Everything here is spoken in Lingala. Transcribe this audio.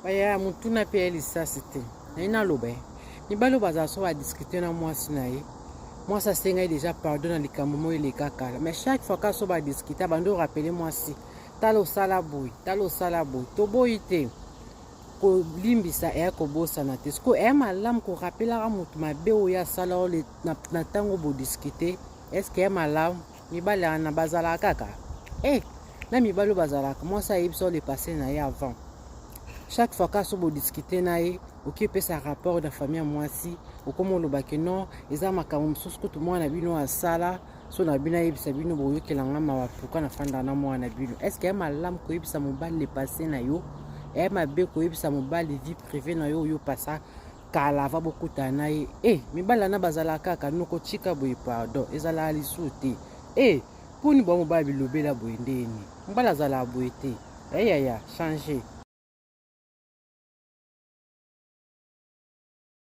Baya mutuna pe lisasite. Na lobe. Mibalo baza so va discuter na moi sinaye. Moi ça c'est déjà pardon dans les camomo et les kaka. Mais chaque fois que so va discuter bando rappeler moi si talo sala boy, to boyite. Ko limbisa e ko bosa na te. Sko e malam ko rappela ka mutu mabe o ya sala o le na tango bo discuter. Est-ce que e malam mibala na bazala kaka? Na mibalo bazala moi ça y so le passé na ya avant. Chaque fois que vous discutez naï, ok peut ça rapport de famille moi si, ou comme on le baque non, ils ont ma camoufle sous que tout le monde a vu à sala, son abina y bisa bino boyo que l'anga ma pourquoi na fin d'année moi na bino. Est-ce que ma lame ko ibisa mobile le passé na yo, et ma be ko ibisa mobile vie privée na yo yo passa kala va beaucoup tanaï. Mi bala na bazala kaka no ko chika boy pardon, ezala ali souté. Pour ni bon mobile lobela boy ndeni. Mbala zala boyete. Ya changer.